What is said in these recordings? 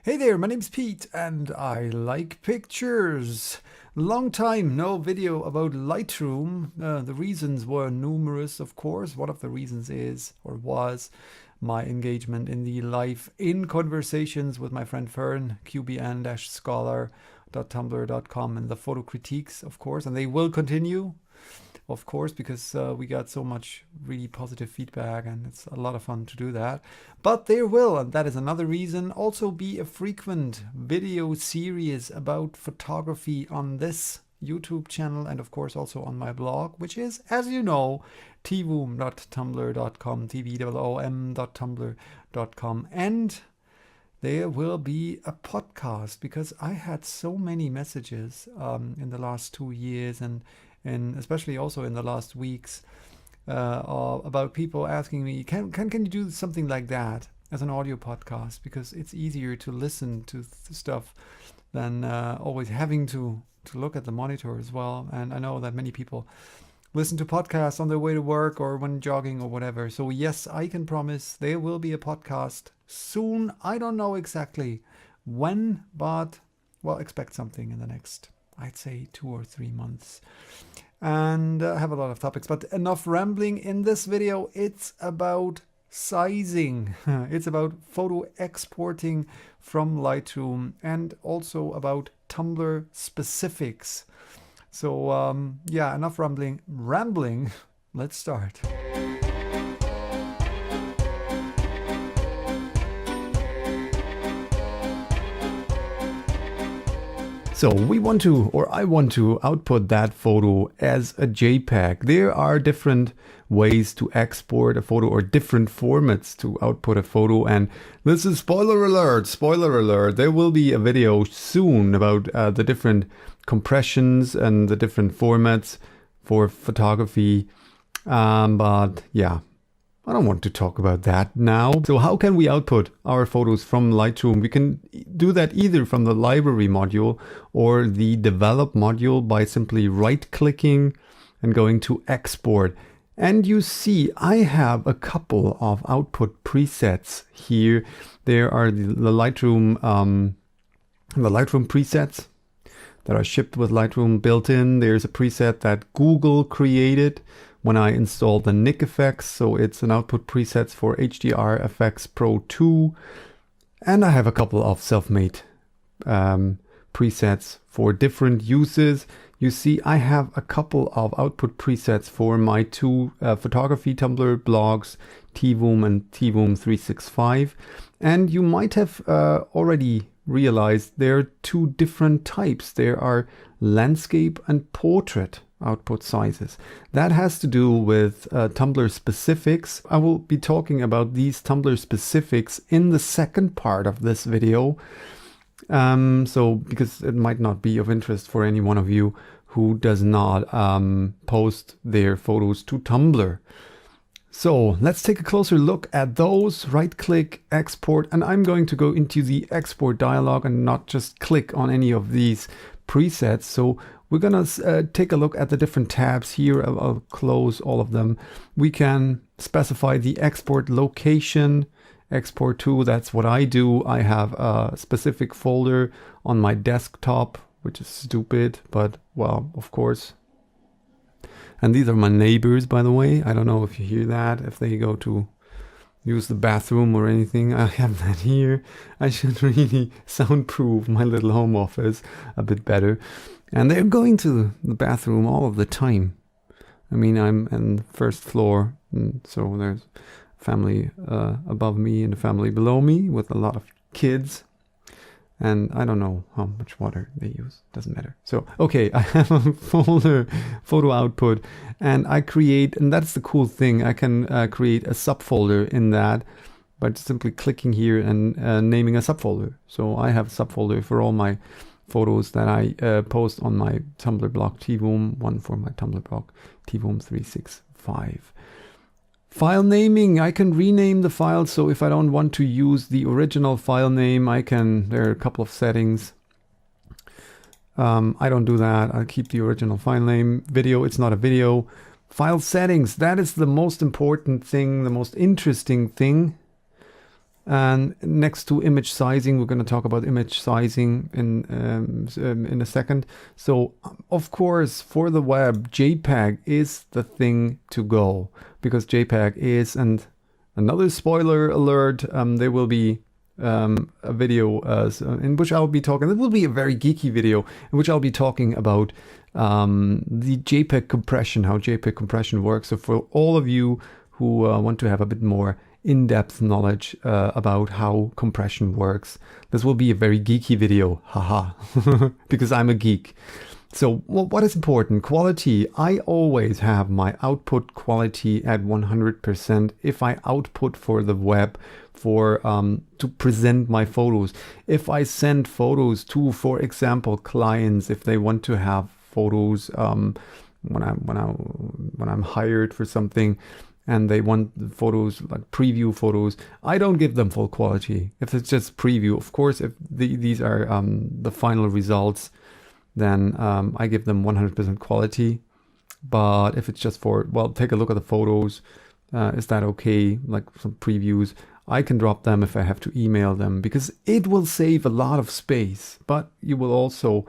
Hey there, my name's Pete and I like pictures. Long time no video about Lightroom. The reasons were numerous, of course. One of the reasons is, or was, my engagement in the live in conversations with my friend Fern, qbn-scholar.tumblr.com, and the photo critiques, of course, and they will continue, of course, because we got so much really positive feedback and it's a lot of fun to do that. But there will, and that is another reason, also be a frequent video series about photography on this YouTube channel and of course also on my blog, which is, as you know, twoom.tumblr.com, twoom.tumblr.com. And there will be a podcast because I had so many messages in the last 2 years and especially also in the last weeks about people asking me, can you do something like that as an audio podcast? Because it's easier to listen to stuff than always having to look at the monitor as well. And I know that many people listen to podcasts on their way to work or when jogging or whatever. So yes, I can promise there will be a podcast soon. I don't know exactly when, but well, expect something in the next, I'd say, 2 or 3 months. And I have a lot of topics, but enough rambling. In this video, it's about sizing. It's about photo exporting from Lightroom and also about Tumblr specifics. So yeah, enough rambling. Let's start. So I want to output that photo as a JPEG. There are different ways to export a photo or different formats to output a photo. And this is spoiler alert. There will be a video soon about the different compressions and the different formats for photography. But yeah, I don't want to talk about that now. So how can we output our photos from Lightroom? We can do that either from the library module or the develop module by simply right-clicking and going to export. And you see, I have a couple of output presets here. There are the Lightroom presets that are shipped with Lightroom built in. There's a preset that Google created when I installed the Nik effects. So it's an output presets for HDR FX Pro 2. And I have a couple of self-made presets for different uses. You see, I have a couple of output presets for my two photography Tumblr blogs, Tvoom and Tvoom 365. And you might have already realized there are two different types. There are landscape and portrait output sizes. That has to do with Tumblr specifics. I will be talking about these Tumblr specifics in the second part of this video. So because it might not be of interest for any one of you who does not post their photos to Tumblr. So let's take a closer look at those. Right click, export, and I'm going to go into the export dialog and not just click on any of these presets. So we're gonna take a look at the different tabs here. I'll close all of them. We can specify the export location, export to, that's what I do. I have a specific folder on my desktop, which is stupid, but well, of course. And these are my neighbors, by the way. I don't know if you hear that, if they go to use the bathroom or anything. I have that here. I should really soundproof my little home office a bit better. And they're going to the bathroom all of the time. I mean, I'm on the first floor, and so there's family above me and a family below me with a lot of kids. And I don't know how much water they use, doesn't matter. So, okay, I have a folder, photo output, and I create, and that's the cool thing, I can create a subfolder in that by simply clicking here and naming a subfolder. So I have a subfolder for all my photos that I post on my Tumblr blog Tvoom, one for my Tumblr blog Tvoom 365. File naming, I can rename the file, so if I don't want to use the original file name, there are a couple of settings. I don't do that, I'll keep the original file name. Video, it's not a video. File settings, that is the most important thing, the most interesting thing. And next to image sizing, we're going to talk about image sizing in a second. So of course, for the web, JPEG is the thing to go, because JPEG is, and another spoiler alert, there will be a video in which I'll be talking, it will be a very geeky video in which I'll be talking about the JPEG compression, how JPEG compression works. So for all of you who want to have a bit more in-depth knowledge about how compression works, this will be a very geeky video, haha, because I'm a geek. So what is important? Quality. I always have my output quality at 100% if I output for the web, for to present my photos. If I send photos to, for example, clients, if they want to have photos when I'm hired for something, and they want the photos like preview photos, I don't give them full quality. If it's just preview, of course, if these are the final results, then I give them 100% quality. But if it's just for, well, take a look at the photos, is that okay? Like some previews, I can drop them if I have to email them, because it will save a lot of space, but you will also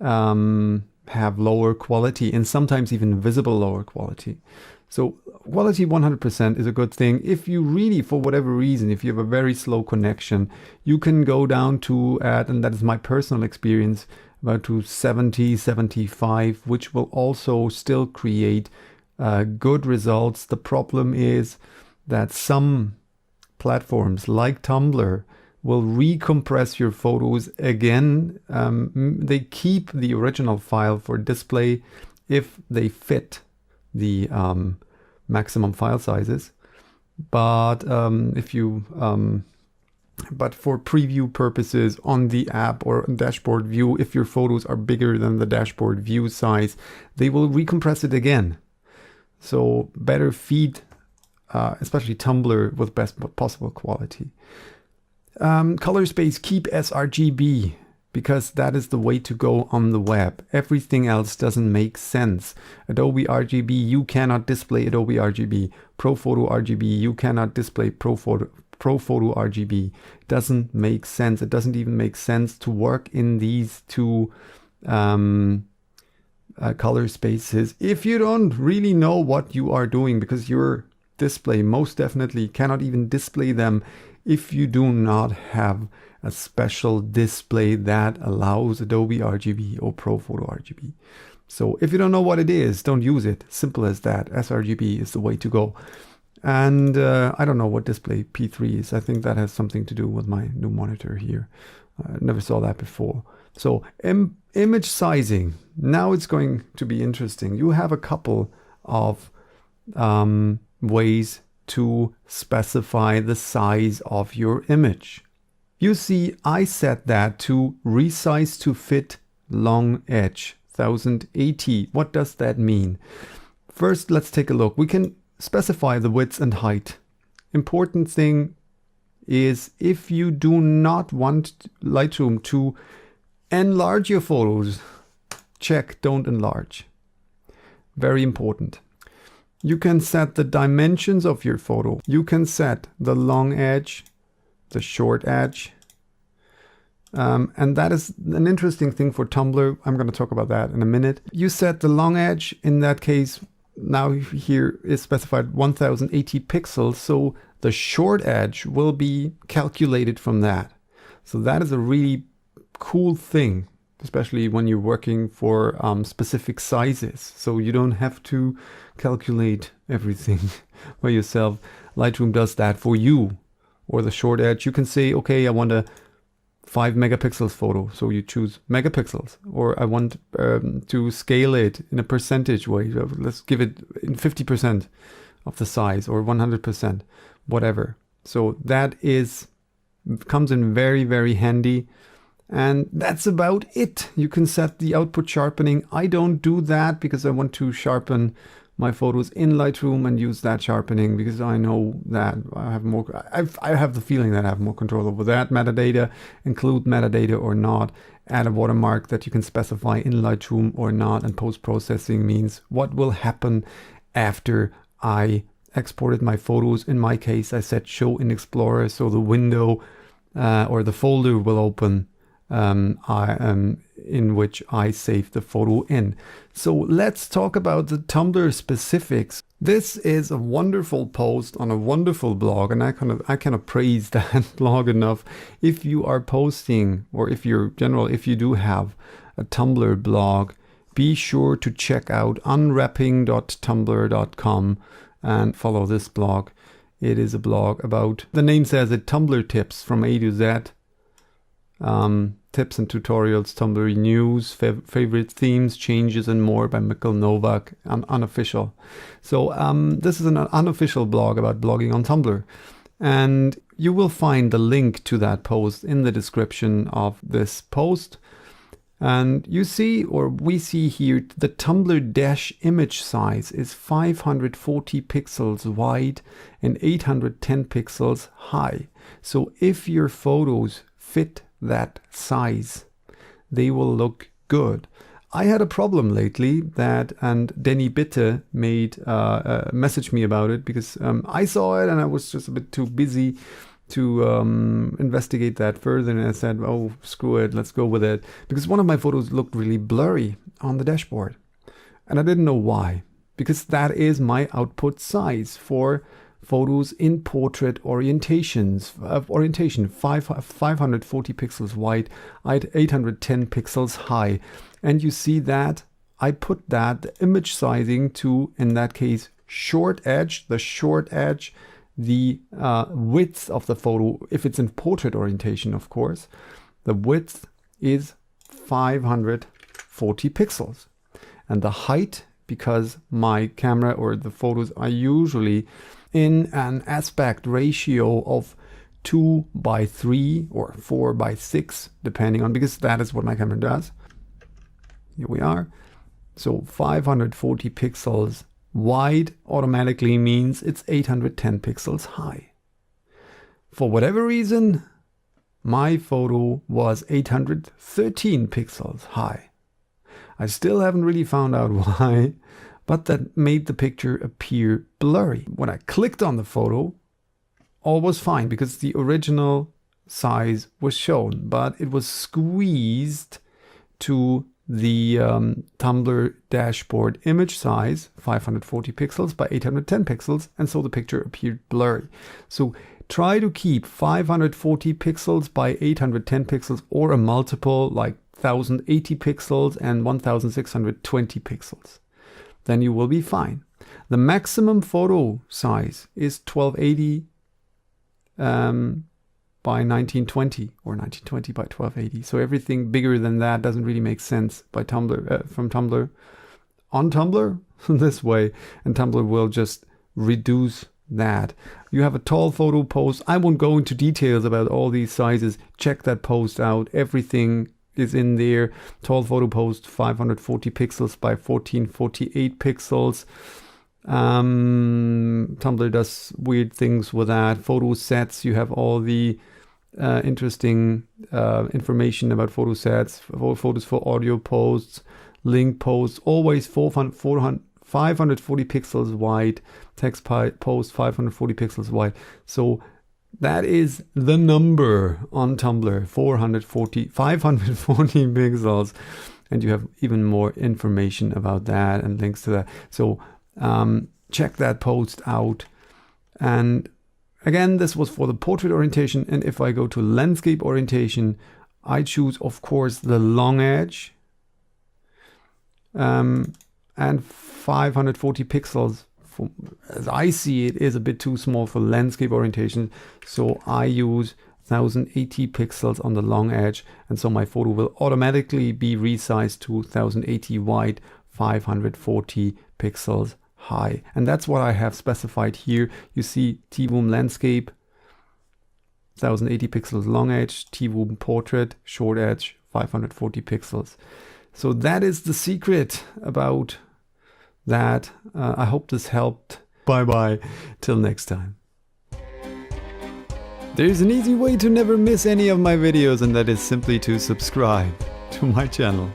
have lower quality, and sometimes even visible lower quality. So quality 100% is a good thing. If you really, for whatever reason, if you have a very slow connection, you can go down to, and that is my personal experience, about to 70, 75, which will also still create good results. The problem is that some platforms like Tumblr will recompress your photos again. They keep the original file for display if they fit the maximum file sizes, but but for preview purposes on the app or dashboard view, if your photos are bigger than the dashboard view size, they will recompress it again. So better feed, especially Tumblr, with best possible quality. Color space, keep sRGB, because that is the way to go on the web. Everything else doesn't make sense. Adobe RGB, you cannot display Adobe RGB. ProPhoto RGB, you cannot display ProPhoto RGB. Doesn't make sense. It doesn't even make sense to work in these two color spaces if you don't really know what you are doing, because your display most definitely cannot even display them if you do not have a special display that allows Adobe RGB or ProPhoto RGB. So if you don't know what it is, don't use it. Simple as that. sRGB is the way to go. And I don't know what display P3 is. I think that has something to do with my new monitor here. I never saw that before. So image sizing. Now it's going to be interesting. You have a couple of ways to specify the size of your image. You see, I set that to resize to fit long edge 1080. What does that mean? First, let's take a look. We can specify the width and height. Important thing is, if you do not want Lightroom to enlarge your photos, check don't enlarge. Very important. You can set the dimensions of your photo. You can set the long edge, the short edge. And that is an interesting thing for Tumblr. I'm going to talk about that in a minute. You set the long edge. In that case, now here is specified 1080 pixels. So the short edge will be calculated from that. So that is a really cool thing, especially when you're working for specific sizes. So you don't have to calculate everything by yourself. Lightroom does that for you. Or the short edge, you can say, okay, I want a 5 megapixels photo. So you choose megapixels. Or I want to scale it in a percentage way. Let's give it in 50% of the size, or 100%, whatever. So that comes in very, very handy. And that's about it. You can set the output sharpening. I don't do that because I want to sharpen my photos in Lightroom and use that sharpening, because I know that I have more, I have the feeling that I have more control over that. Metadata, include metadata or not, add a watermark that you can specify in Lightroom or not, and post-processing means what will happen after I exported my photos. In my case, I said show in Explorer, so the window or the folder will open in which I saved the photo in. So let's talk about the Tumblr specifics. This is a wonderful post on a wonderful blog, and I cannot praise that blog enough. If you are posting, or if you do have a Tumblr blog, be sure to check out unwrapping.tumblr.com and follow this blog. It is a blog about, the name says it, Tumblr tips from A to Z. Tips and tutorials, Tumblr news, favorite themes, changes, and more by Mykl Novak, unofficial. So this is an unofficial blog about blogging on Tumblr. And you will find the link to that post in the description of this post. And you see, or we see here, the Tumblr dash image size is 540 pixels wide and 810 pixels high. So if your photos fit that size, they will look good. I had a problem lately and Denny Bitte messaged me about it, because I saw it and I was just a bit too busy to investigate that further, and I said, oh, screw it, let's go with it, because one of my photos looked really blurry on the dashboard, and I didn't know why, because that is my output size for photos in portrait orientation, 540 pixels wide, 810 pixels high. And you see that I put the image sizing to, in that case, short edge, the width of the photo, if it's in portrait orientation, of course, the width is 540 pixels. And the height, because my camera or the photos are usually in an aspect ratio of 2:3 or 4:6, depending on, because that is what my camera does. Here we are. So 540 pixels wide automatically means it's 810 pixels high. For whatever reason, my photo was 813 pixels high. I still haven't really found out why, but that made the picture appear blurry. When I clicked on the photo, all was fine because the original size was shown, but it was squeezed to the Tumblr dashboard image size, 540 pixels by 810 pixels, and so the picture appeared blurry. So try to keep 540 pixels by 810 pixels, or a multiple like 1080 pixels and 1620 pixels. Then you will be fine. The maximum photo size is 1280 by 1920, or 1920 by 1280. So everything bigger than that doesn't really make sense by Tumblr, from Tumblr on Tumblr this way, and Tumblr will just reduce that. You have a tall photo post. I won't go into details about all these sizes. Check that post out. Everything is in there. Tall photo post, 540 pixels by 1448 pixels. Tumblr does weird things with that. Photo sets, you have all the interesting information about photo sets, photos for audio posts, link posts, always 540 pixels wide, text post 540 pixels wide. So that is the number on Tumblr, 540 pixels, and you have even more information about that and links to that. So check that post out. And again, this was for the portrait orientation. And if I go to landscape orientation, I choose, of course, the long edge and 540 pixels. As I see it, is a bit too small for landscape orientation. So I use 1080 pixels on the long edge. And so my photo will automatically be resized to 1080 wide, 540 pixels high. And that's what I have specified here. You see T-Boom landscape, 1080 pixels long edge, T-Boom portrait, short edge, 540 pixels. So that is the secret about that. I hope this helped. Bye bye, till next time. There's an easy way to never miss any of my videos, and that is simply to subscribe to my channel.